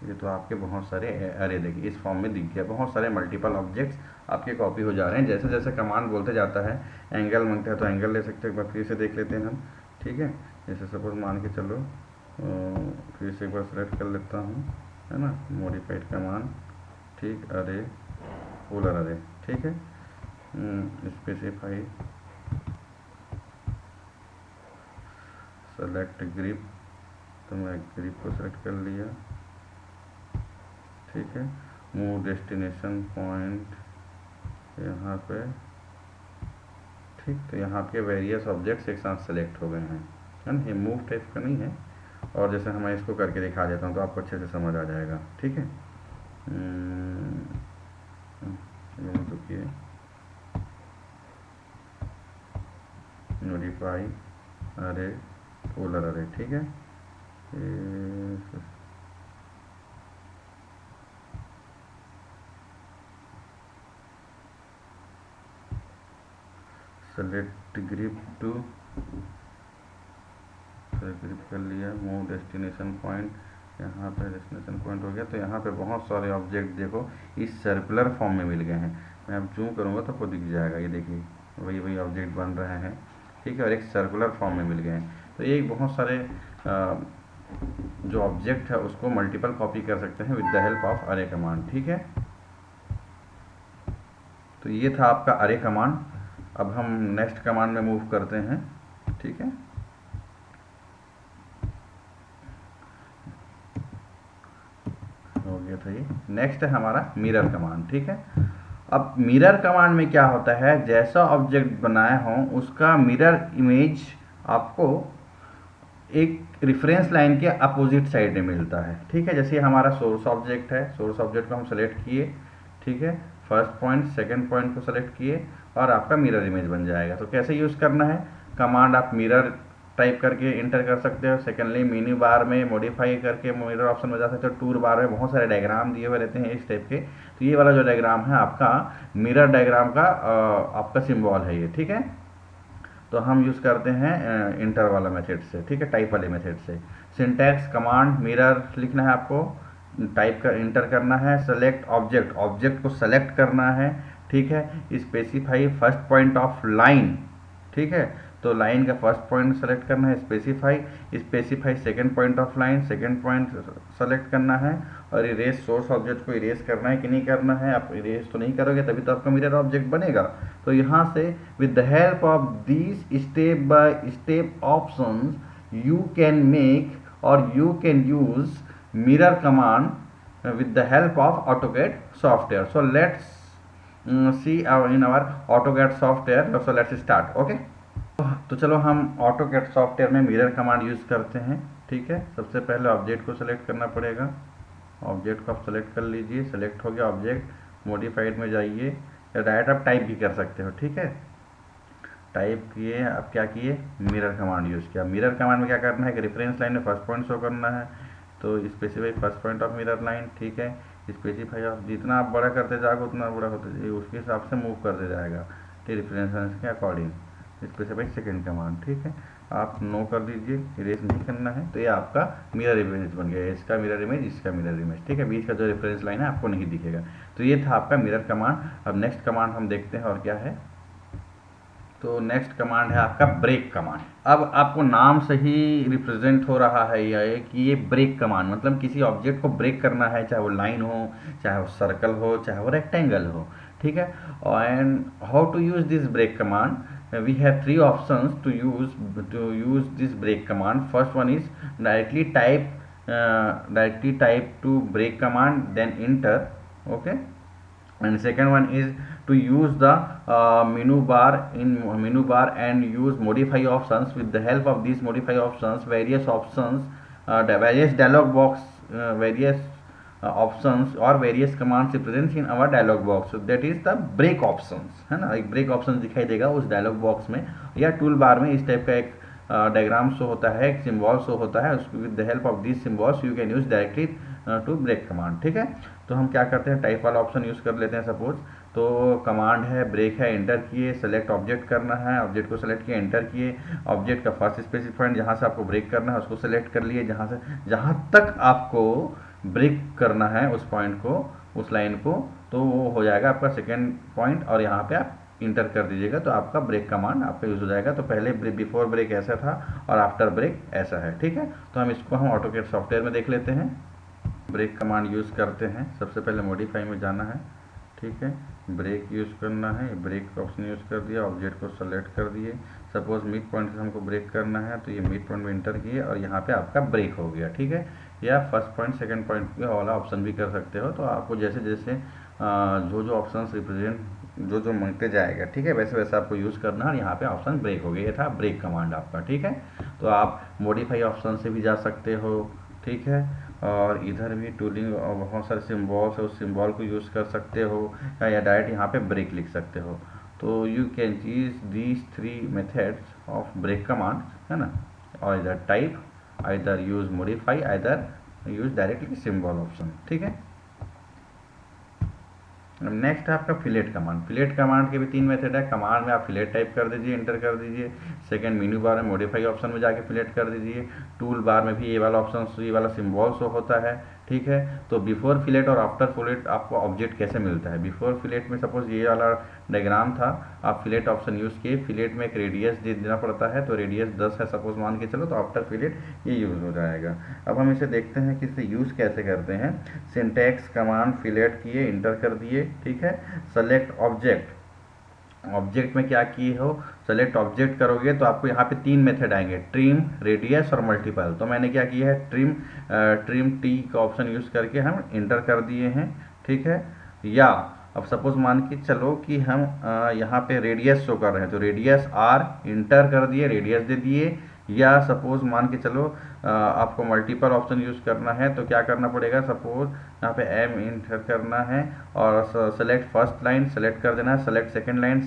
S1: ये तो आपके बहुत सारे अरे देखिए इस फॉर्म में दिख गया, बहुत सारे मल्टीपल ऑब्जेक्ट्स आपके कॉपी हो जा रहे हैं. जैसे जैसे कमांड बोलते जाता है, एंगल मांगता है तो एंगल ले सकते हैं. एक बार फिर से देख लेते हैं हम, ठीक है. जैसे सपोज मान के चलो, फिर से एक बार सेलेक्ट कर लेता हूँ, है ना. मॉडिफाइड कमांड, ठीक. अरे पोलर अरे, ठीक है. स्पेसिफाई सेलेक्ट ग्रिप, तो मैं ग्रिप को सेलेक्ट कर लिया, ठीक है. मूव डेस्टिनेशन पॉइंट यहाँ पे, ठीक. तो यहाँ पे वेरियस ऑब्जेक्ट्स एक साथ सेलेक्ट हो गए हैं, है ना. ये मूव टाइप का नहीं है. और जैसे मैं इसको करके दिखा देता हूँ तो आपको अच्छे से समझ आ जाएगा, ठीक है. नोटिफाई अरे पोलर अरे, ठीक है. सेलेक्ट ग्रिप टू, ग्रिप कर लिया. मूव डेस्टिनेशन पॉइंट, यहाँ पे डेस्टिनेशन पॉइंट हो गया. तो यहाँ पे बहुत सारे ऑब्जेक्ट देखो इस सर्कुलर फॉर्म में मिल गए हैं. मैं अब जूम करूँगा तो आपको दिख जाएगा. ये देखिए वही ऑब्जेक्ट बन रहे हैं, ठीक है. और एक सर्कुलर फॉर्म में मिल गए हैं. तो ये बहुत सारे जो ऑब्जेक्ट है उसको मल्टीपल कॉपी कर सकते हैं विद द हेल्प ऑफ अरे कमांड, ठीक है. तो ये था आपका अरे कमांड. अब हम नेक्स्ट कमांड में मूव करते हैं, ठीक है. गया था ये। नेक्स्ट है हमारा मिरर कमांड, ठीक है। अब मिरर कमांड में क्या होता है, जैसा ऑब्जेक्ट बनाए हों उसका मिरर इमेज आपको एक रेफरेंस लाइन के अपोजिट साइड में मिलता है, ठीक है। जैसे हमारा सोर्स ऑब्जेक्ट है, सोर्स ऑब्जेक्ट को हम सेलेक्ट किए, ठीक है, फर्स्ट पॉइंट सेकंड पॉइंट को सेलेक्ट किए और आपका मिरर इमेज बन जाएगा। तो कैसे यूज़ करना है, कमांड आप मिरर टाइप करके इंटर कर सकते हो। सेकेंडली मेन्यू बार में मॉडिफाई करके मिरर ऑप्शन में जा सकते हो। टूल बार में बहुत सारे डायग्राम दिए हुए रहते हैं इस टाइप के। तो ये वाला जो डायग्राम है आपका मिरर डायग्राम का आपका सिंबल है ये, ठीक है। तो हम यूज़ करते हैं इंटर वाला मेथड से, ठीक है, टाइप वाले मेथड से। सिंटैक्स कमांड मिरर लिखना है आपको, टाइप कर इंटर करना है, सेलेक्ट ऑब्जेक्ट, ऑब्जेक्ट को सेलेक्ट करना है, ठीक है। Specify first point of line, ठीक है, तो लाइन का फर्स्ट पॉइंट सेलेक्ट करना है, specify second point of line, second point select करना है, और इरेज सोर्स ऑब्जेक्ट को इरेज करना है कि नहीं करना है। आप इरेज तो नहीं करोगे तभी तो आपका मिरर ऑब्जेक्ट बनेगा। तो यहाँ से with the help of these step by step options you can make और you can use mirror command with the help of AutoCAD software. So let's see in our AutoCAD software. So let's start. Okay. तो चलो हम AutoCAD software में mirror command use करते हैं, ठीक है। सबसे पहले ऑब्जेक्ट को सेलेक्ट करना पड़ेगा। ऑब्जेक्ट को आप सेलेक्ट कर लीजिए, सेलेक्ट हो गया ऑब्जेक्ट, मॉडिफाइड में जाइए या डायरेक्ट आप टाइप भी कर सकते हो, ठीक है। टाइप किए, अब क्या किए, मिरर कमांड यूज़ किया। मिरर कमांड में क्या करना है कि रेफरेंस लाइन में फर्स्ट पॉइंट शो करना है, तो specify first point of mirror line, ठीक है। स्पेसिफाई ऑफ, जितना आप बड़ा करते जाओगे उतना बड़ा होता जाएगा, उसके हिसाब से मूव करते जाएगा, ठीक, रेफरेंस लाइन के अकॉर्डिंग। स्पेसिफाई सेकंड कमांड, ठीक है, आप नो कर दीजिए, इरेज नहीं करना है। तो ये आपका मिरर इमेज बन गया, इसका मिरर इमेज, इसका मिरर इमेज, ठीक है। बीच का जो रेफरेंस लाइन है आपको नहीं दिखेगा। तो ये था आपका मिरर कमांड। अब नेक्स्ट कमांड हम देखते हैं और क्या है। तो नेक्स्ट कमांड है आपका ब्रेक कमांड। अब आपको नाम से ही रिप्रेजेंट हो रहा है ये कि ये ब्रेक कमांड मतलब किसी ऑब्जेक्ट को ब्रेक करना है, चाहे वो लाइन हो, चाहे वो सर्कल हो, चाहे वो रेक्टेंगल हो, ठीक है। And how to use this break command, we have three options to use this break command. First one is directly type to break command, then enter, okay. And second one is to use the menu bar and use modify options. With the help of these modify options, various options, various dialog box, various options और various commands present in our dialog box, that is the break options, है ना। एक break option दिखाई देगा उस dialogue box में या tool bar में। इस टाइप का एक डायग्राम शो होता है, एक सिंबल शो होता है। With the help of this symbols you can use directly to break command, ठीक है। तो हम क्या करते हैं, टाइप वाला ऑप्शन यूज कर लेते हैं सपोज। तो कमांड है, ब्रेक है, एंटर किए, सेलेक्ट ऑब्जेक्ट करना है, ऑब्जेक्ट को सेलेक्ट किए, एंटर किए, ऑब्जेक्ट का फर्स्ट स्पेसिफाइड जहाँ से आपको ब्रेक करना है उसको सेलेक्ट कर लिए, जहाँ तक आपको ब्रेक करना है उस पॉइंट को, उस लाइन को, तो वो हो जाएगा आपका सेकेंड पॉइंट, और यहाँ पे आप इंटर कर दीजिएगा तो आपका ब्रेक कमांड आपका यूज हो जाएगा। तो पहले बिफोर ब्रेक ऐसा था और आफ्टर ब्रेक ऐसा है, ठीक है। तो हम इसको हम AutoCAD सॉफ्टवेयर में देख लेते हैं। ब्रेक कमांड यूज़ करते हैं, सबसे पहले मॉडिफाई में जाना है, ठीक है, ब्रेक यूज़ करना है, ब्रेक ऑप्शन यूज़ कर दिया, ऑब्जेक्ट को सेलेक्ट कर दिए। सपोज मिड पॉइंट से हमको ब्रेक करना है तो ये मिड पॉइंट में इंटर किए और यहाँ पे आपका ब्रेक हो गया, ठीक है। या फर्स्ट पॉइंट सेकंड पॉइंट वाला ऑप्शन भी कर सकते हो। तो आपको जैसे जैसे जो ऑप्शन रिप्रेजेंट जो मांगते जाएगा, ठीक है, वैसे वैसे आपको यूज़ करना है। और यहाँ पे ऑप्शन ब्रेक हो गया, ये था ब्रेक कमांड आपका, ठीक है। तो आप मॉडिफाई ऑप्शन से भी जा सकते हो, ठीक है। और इधर भी टूलिंग और बहुत सारे सिम्बॉल्स है, उस सिम्बॉल को यूज़ कर सकते हो या डायरेक्ट यहाँ पे ब्रेक लिख सकते हो। तो you can use these three methods of break command, है ना। और इधर type, either use modify, either use directly symbol option, ठीक है। नेक्स्ट है आपका फिलेट कमांड। फिलेट कमांड के भी तीन मेथड है। कमांड में आप फिलेट टाइप कर दीजिए, इंटर कर दीजिए। सेकंड मेन्यू बार में मॉडिफाई ऑप्शन में जाके फिलेट कर दीजिए। टूल बार में भी ये वाला ऑप्शन, ये वाला सिंबल शो होता है, ठीक है। तो बिफोर फिलेट और आफ्टर फिलेट आपको ऑब्जेक्ट कैसे मिलता है। बिफोर फिलेट में सपोज ये वाला डायग्राम था, आप फिलेट ऑप्शन यूज़ किए, फिलेट में एक रेडियस देना पड़ता है, तो रेडियस 10 है सपोज मान के चलो, तो आफ्टर फिलेट ये यूज़ हो जाएगा। अब हम इसे देखते हैं कि इसे यूज़ कैसे करते हैं। सिंटैक्स कमांड फिलेट किए, इंटर कर दिए, ठीक है। सेलेक्ट ऑब्जेक्ट, ऑब्जेक्ट में क्या किए हो, सेलेक्ट ऑब्जेक्ट करोगे तो आपको यहाँ पे 3 मेथड आएंगे, ट्रिम, रेडियस और मल्टीपल। तो मैंने क्या किया है, ट्रिम टी का ऑप्शन यूज़ करके हम इंटर कर दिए हैं, ठीक है। या अब सपोज मान के चलो कि हम यहाँ पे रेडियस शो कर रहे हैं, तो रेडियस आर इंटर कर दिए, रेडियस दे दिए। या सपोज मान के चलो आपको मल्टीपल ऑप्शन यूज़ करना है, तो क्या करना पड़ेगा, सपोज यहाँ पे एम इंटर करना है और सेलेक्ट फर्स्ट लाइन सेलेक्ट कर देना है, सेलेक्ट सेकंड लाइन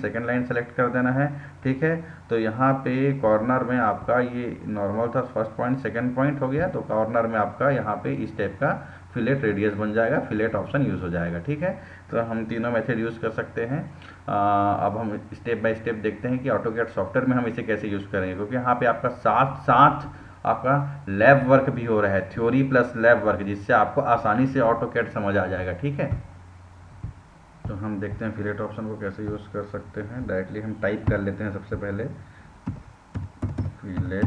S1: सेलेक्ट कर देना है, ठीक है। तो यहाँ पे कॉर्नर में आपका ये नॉर्मल था, फर्स्ट पॉइंट सेकंड पॉइंट हो गया, तो कॉर्नर में आपका यहाँ पे इस टाइप का फिलेट रेडियस बन जाएगा, फिलेट ऑप्शन यूज़ हो जाएगा, ठीक है। तो हम तीनों मेथड यूज़ कर सकते हैं। अब हम स्टेप बाय स्टेप देखते हैं कि ऑटोकैड सॉफ्टवेयर में हम इसे कैसे यूज़ करेंगे, क्योंकि यहाँ पे आपका साथ साथ आपका लैब वर्क भी हो रहा है, थ्योरी प्लस लैब वर्क, जिससे आपको आसानी से ऑटोकैड समझ आ जाएगा, ठीक है। तो हम देखते हैं फिलेट ऑप्शन को कैसे यूज़ कर सकते हैं। डायरेक्टली हम टाइप कर लेते हैं सबसे पहले फिलेट,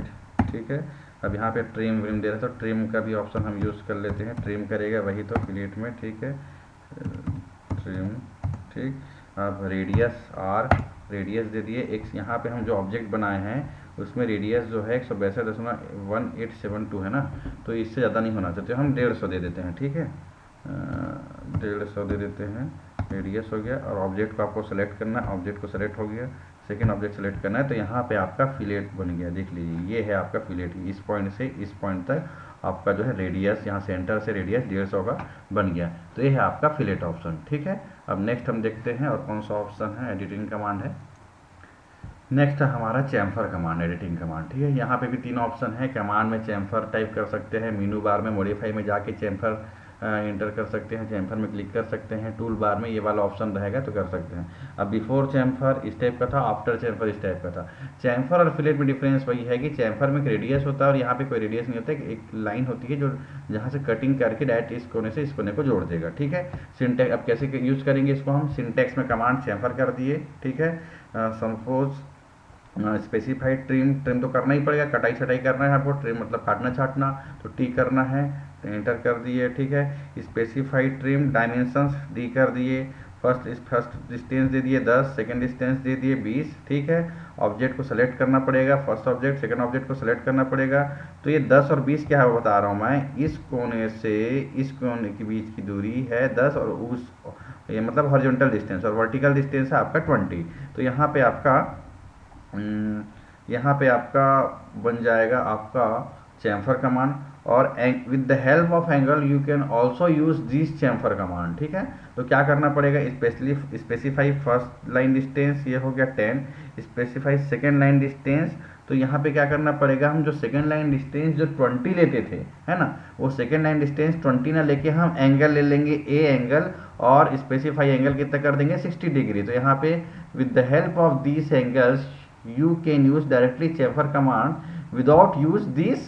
S1: ठीक है। अब यहाँ पे ट्रिम विम दे रहे हैं, तो ट्रिम का भी ऑप्शन हम यूज़ कर लेते हैं, ट्रिम करेगा वही तो फिलेट में, ठीक है, ट्रिम, ठीक। अब रेडियस आर, रेडियस दे दिए। एक यहाँ पे हम जो ऑब्जेक्ट बनाए हैं उसमें रेडियस जो है 162.1872 है ना, तो इससे ज़्यादा नहीं होना चाहते, हम 150 दे देते हैं, ठीक है, 150 दे देते हैं। रेडियस हो गया और ऑब्जेक्ट को आपको सेलेक्ट करना है, ऑब्जेक्ट को सेलेक्ट हो गया, सेकेंड ऑब्जेक्ट सेलेक्ट करना है, तो यहाँ पे आपका फिलेट बन गया, देख लीजिए ये है आपका फिलेट। इस पॉइंट से इस पॉइंट तक आपका जो है रेडियस, यहाँ सेंटर से रेडियस 150 का बन गया, तो ये है आपका फिलेट ऑप्शन, ठीक है। अब नेक्स्ट हम देखते हैं और कौन सा ऑप्शन है, एडिटिंग कमांड है। नेक्स्ट है हमारा चैम्फर कमांड, एडिटिंग कमांड, ठीक है। यहाँ पे भी 3 ऑप्शन है, कमांड में चैम्फर टाइप कर सकते हैं, मेनू बार में मॉडिफाई में जाके चैम्फर इंटर कर सकते हैं, चैम्फर में क्लिक कर सकते हैं, टूल बार में ये वाला ऑप्शन रहेगा तो कर सकते हैं। अब बिफोर चैम्फर इस टाइप का था, आफ्टर चैम्फर इस टाइप का था। चैम्फर और फिलेट में डिफरेंस वही है कि चैम्फर में एक रेडियस होता है और यहाँ पे कोई रेडियस नहीं होता, एक लाइन होती है जो जहाँ से कटिंग करके डायरेक्ट इस कोने से इस कोने को जोड़ देगा, ठीक है। सिंटेक्स अब कैसे यूज़ करेंगे इसको, हम सिंटेक्स में कमांड चैम्फर कर दिए, ठीक है। सपोज स्पेसिफाइड ट्रिम तो करना ही पड़ेगा, कटाई छटाई करना है आपको, ट्रिम मतलब काटना छाटना, तो टी करना है, एंटर कर दिए, ठीक है। स्पेसिफाइड ट्रिम डायमेंशंस डी कर दिए, फर्स्ट डिस्टेंस दे दिए 10, सेकंड डिस्टेंस दे दिए 20, ठीक है। ऑब्जेक्ट को सेलेक्ट करना पड़ेगा, फर्स्ट ऑब्जेक्ट सेकंड ऑब्जेक्ट को सेलेक्ट करना पड़ेगा। तो ये 10 और 20 क्या है बता रहा हूँ मैं, इस कोने से इस कोने के बीच की दूरी है 10 और उस ये मतलब हॉरिजॉन्टल डिस्टेंस, और वर्टिकल डिस्टेंस है आपका 20। तो यहाँ पे आपका बन जाएगा आपका चैम्फर कमांड, और with the help of angle you can also use this chamfer command, ठीक है। तो क्या करना पड़ेगा, स्पेसिफाई फर्स्ट लाइन डिस्टेंस, ये हो गया 10, स्पेसिफाई सेकेंड लाइन डिस्टेंस, तो यहाँ पे क्या करना पड़ेगा, हम जो सेकेंड लाइन डिस्टेंस जो 20 लेते थे, है ना, वो सेकेंड लाइन डिस्टेंस 20 ना लेके हम एंगल ले लेंगे ए एंगल, और स्पेसिफाई एंगल कितना कर देंगे 60 डिग्री। तो यहाँ पे with the help of this angles you can use directly chamfer command without use this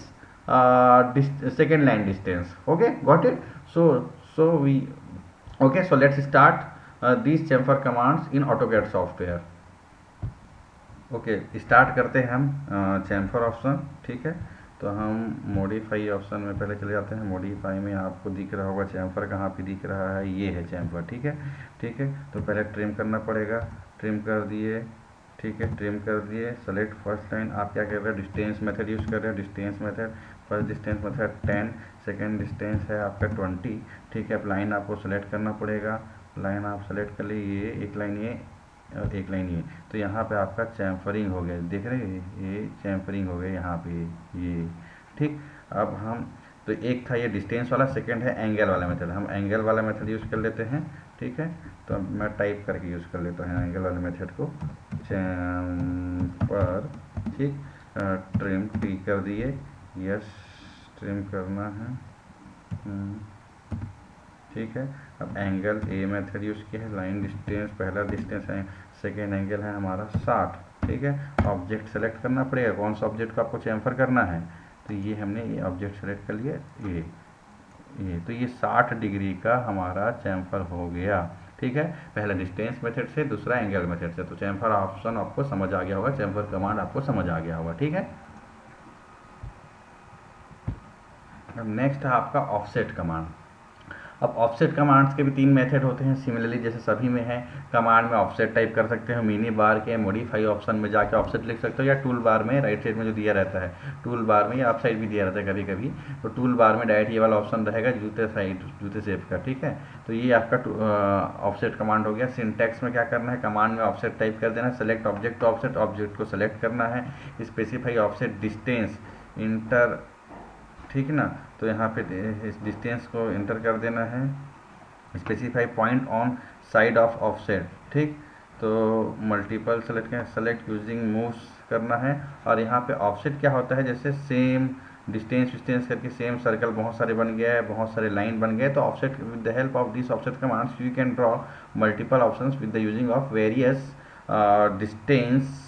S1: second line distance, okay, got it. So we okay, so let's start these chamfer commands in AutoCAD software। Okay start करते हैं हम chamfer option, ठीक है। तो हम modify option में पहले चले जाते हैं, मॉडिफाई में आपको दिख रहा होगा चैम्फर कहाँ पे दिख रहा है, ये है चैम्फर, ठीक है, ठीक है। तो पहले ट्रिम करना पड़ेगा, ट्रिम कर दिए, ठीक है, ट्रिम कर दिए। सेलेक्ट फर्स्ट लाइन, आप क्या कर रहे हैं, डिस्टेंस मेथड यूज़ कर रहे हैं, distance method, first distance method 10, second distance है आपका 20, ठीक है। अब लाइन आपको सेलेक्ट करना पड़ेगा, लाइन आप सेलेक्ट कर लिए, ये एक लाइन ये और एक लाइन ये, तो यहाँ पे आपका चैम्फरिंग हो गया, देख रहे हैं ये चैम्फरिंग हो गया यहाँ पे ये, ठीक। अब हम तो एक था ये डिस्टेंस वाला, सेकंड है एंगल वाला मेथड, हम एंगल वाला मेथड यूज़ कर लेते हैं, ठीक है। तो मैं टाइप करके यूज़ कर लेता हूँ एंगल वाले मेथड को, चैम्फर, ठीक। ट्रिम टी कर दिए, यस ट्रिम करना है, ठीक है। अब एंगल ए मेथड यूज़ किया है, लाइन डिस्टेंस पहला डिस्टेंस है, सेकेंड एंगल है हमारा 60, ठीक है। ऑब्जेक्ट सेलेक्ट करना पड़ेगा, कौन सा ऑब्जेक्ट को आपको चैम्फर करना है, तो ये हमने ये ऑब्जेक्ट सेलेक्ट कर लिया, ये तो ये 60 डिग्री का हमारा चैम्फर हो गया, ठीक है। पहला डिस्टेंस मेथड से, दूसरा एंगल मेथड से। तो चैम्फर ऑप्शन आपको समझ आ गया होगा, चैम्फर कमांड आपको समझ आ गया होगा, ठीक है। नेक्स्ट है आपका ऑफसेट कमांड। अब ऑफसेट कमांड्स के भी 3 मेथड होते हैं सिमिलरली जैसे सभी में है। कमांड में ऑफसेट टाइप कर सकते हो, मिनी बार के मॉडिफाई ऑप्शन में जाके ऑफसेट लिख सकते हो, या टूल बार में राइट साइड में जो दिया रहता है, टूल बार में या अप साइड भी दिया रहता है कभी कभी, तो टूल बार में डायरेक्ट ये वाला ऑप्शन रहेगा जूते साइड, जूते शेप का, ठीक है। तो ये आपका ऑफसेट कमांड हो गया। सिंटैक्स में क्या करना है, कमांड में ऑफसेट टाइप कर देना है, सेलेक्ट ऑब्जेक्ट ऑफसेट, ऑब्जेक्ट को सेलेक्ट करना है, स्पेसिफाई ऑफसेट डिस्टेंस इंटर, ठीक ना, तो यहाँ पे इस डिस्टेंस को इंटर कर देना है, specify point on side of offset, ठीक, तो मल्टीपल सेलेक्ट करें, सेलेक्ट यूजिंग मूव्स करना है। और यहाँ पे ऑफसेट क्या होता है, जैसे सेम डिस्टेंस डिस्टेंस करके सेम सर्कल बहुत सारे बन गया है, बहुत सारे लाइन बन गए, तो offset with the help of this offset commands you can draw multiple options with the using of various distance,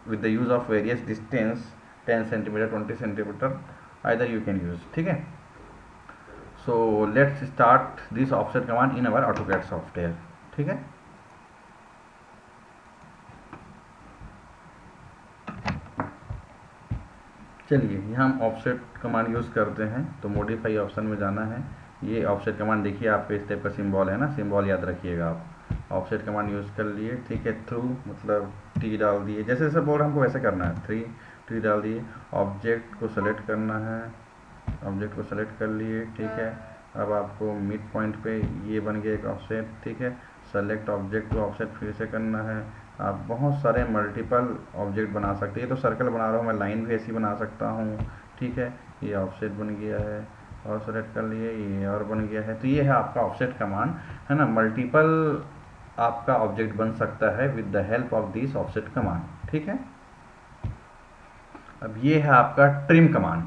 S1: with the use of various distance 10 centimeter 20 centimeter either you can use, ठीक है। so let's start this offset command in our AutoCAD software, ठीक है। चलिए यहाँ हम offset command use करते हैं, तो मॉडिफाई ऑप्शन में जाना है। ये ऑफसेट कमांड देखिए आपके इस टाइप का सिंबल है ना, सिंबल याद रखिएगा आप। ऑफसेट कमांड यूज़ कर लिए, ठीक है। थ्रू मतलब टी डाल दिए, जैसे जैसे बोल रहा हमको वैसे करना है। टी डाल दिए, ऑब्जेक्ट को सेलेक्ट करना है, ऑब्जेक्ट को सेलेक्ट कर लिए, ठीक है। अब आपको मिड पॉइंट पे ये बन गया एक ऑफसेट, ठीक है। सेलेक्ट ऑब्जेक्ट को ऑफसेट फिर से करना है। आप बहुत सारे मल्टीपल ऑब्जेक्ट बना सकते हैं, ये तो सर्कल बना रहा हूँ मैं, लाइन भी ऐसी बना सकता हूँ, ठीक है। ये ऑफसेट बन गया है और सेलेक्ट कर लिए, ये और बन गया है। तो ये है आपका ऑफसेट कमांड, है ना। मल्टीपल आपका ऑब्जेक्ट बन सकता है with the help of this offset command, ठीक है। अब ये है आपका ट्रिम कमांड।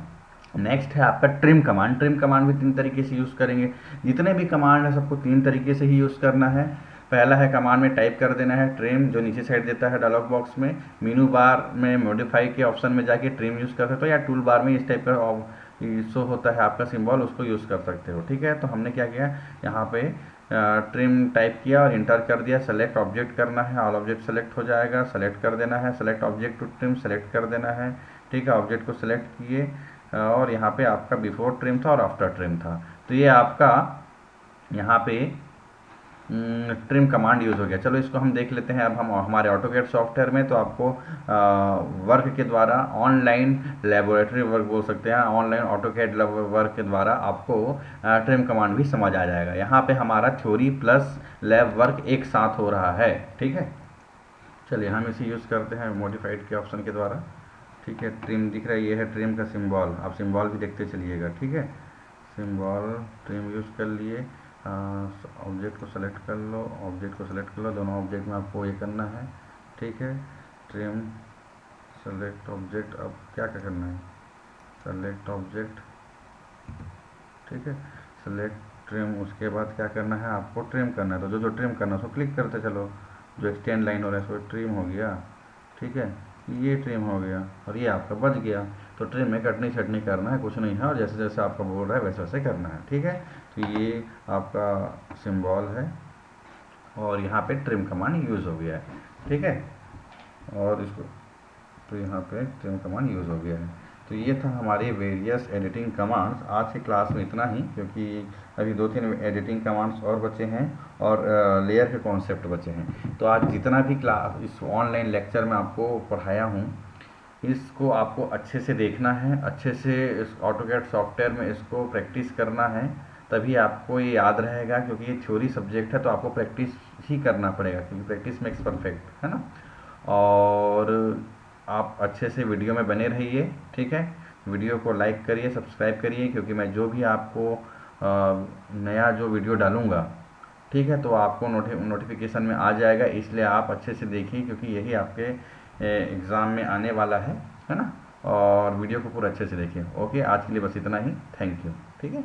S1: नेक्स्ट है आपका ट्रिम कमांड। ट्रिम कमांड भी 3 तरीके से यूज़ करेंगे। जितने भी कमांड है सबको 3 तरीके से ही यूज़ करना है। पहला है कमांड में टाइप कर देना है ट्रिम, जो नीचे साइड देता है डायलॉग बॉक्स में। मेनू बार में मॉडिफाई के ऑप्शन में जाके ट्रिम यूज़ कर सकते हो, या टूल बार में इस टाइप का शो होता है आपका सिंबल, उसको यूज़ कर सकते हो, ठीक है। तो हमने क्या किया, यहाँ पे ट्रिम टाइप किया और इंटर कर दिया। सेलेक्ट ऑब्जेक्ट करना है, ऑल ऑब्जेक्ट सेलेक्ट हो जाएगा, सेलेक्ट कर देना है, select object to trim select कर देना है, ठीक है। ऑब्जेक्ट को सेलेक्ट किए और यहाँ पे आपका बिफोर ट्रिम था और आफ्टर ट्रिम था, तो ये आपका यहाँ पे ट्रिम कमांड यूज़ हो गया। चलो इसको हम देख लेते हैं अब हम हमारे ऑटोकैड सॉफ्टवेयर में। तो आपको वर्क के द्वारा, ऑनलाइन लेबोरेटरी वर्क बोल सकते हैं, ऑनलाइन ऑटोकैड वर्क के द्वारा आपको ट्रिम कमांड भी समझ आ जाएगा। यहाँ पे हमारा थ्योरी प्लस लैब वर्क एक साथ हो रहा है, ठीक है। चलिए हम इसे यूज़ करते हैं मॉडिफाइड के ऑप्शन के द्वारा, ठीक है। ट्रिम दिख रहा है, ये है ट्रिम का सिंबल, आप सिंबल भी देखते चलिएगा, ठीक है। सिंबल ट्रिम यूज़ कर लिए, ऑब्जेक्ट को सेलेक्ट कर लो, ऑब्जेक्ट को सेलेक्ट कर लो, दोनों ऑब्जेक्ट में आपको ये करना है, ठीक है। ट्रिम सेलेक्ट ऑब्जेक्ट, अब क्या क्या करना है, सेलेक्ट ऑब्जेक्ट, ठीक है, सेलेक्ट ट्रिम। उसके बाद क्या करना है, आपको ट्रिम करना है, तो जो जो ट्रिम करना है उसको क्लिक करते चलो। जो एक्सटेंड लाइन हो रहा है सो ट्रिम हो गया, ठीक है। ये ट्रिम हो गया और ये आपका बच गया। तो ट्रिम में कटनी छटनी करना है, कुछ नहीं है, और जैसे जैसे आपका बोल रहा है वैसे वैसे करना है, ठीक है। तो ये आपका सिंबल है और यहाँ पे ट्रिम कमांड यूज़ हो गया है, ठीक है। और इसको तो यहाँ पे ट्रिम कमांड यूज़ हो गया है। तो ये था हमारे वेरियस एडिटिंग कमांड्स। आज की क्लास में इतना ही, क्योंकि अभी 2-3 एडिटिंग कमांड्स और बचे हैं और लेयर के कॉन्सेप्ट बचे हैं। तो आज जितना भी क्लास इस ऑनलाइन लेक्चर में आपको पढ़ाया हूँ, इसको आपको अच्छे से देखना है, अच्छे से इस ऑटोकैड सॉफ्टवेयर में इसको प्रैक्टिस करना है, तभी आपको ये याद रहेगा। क्योंकि ये थ्योरी सब्जेक्ट है तो आपको प्रैक्टिस ही करना पड़ेगा, क्योंकि प्रैक्टिस मेक्स परफेक्ट, है ना। और आप अच्छे से वीडियो में बने रहिए, ठीक है। वीडियो को लाइक करिए, सब्सक्राइब करिए, क्योंकि मैं जो भी आपको नया जो वीडियो डालूँगा, ठीक है, तो आपको नोटिफिकेशन में आ जाएगा। इसलिए आप अच्छे से देखिए, क्योंकि यही आपके एग्ज़ाम में आने वाला है ना। और वीडियो को पूरा अच्छे से देखिए। ओके, आज के लिए बस इतना ही। थैंक यू, ठीक है।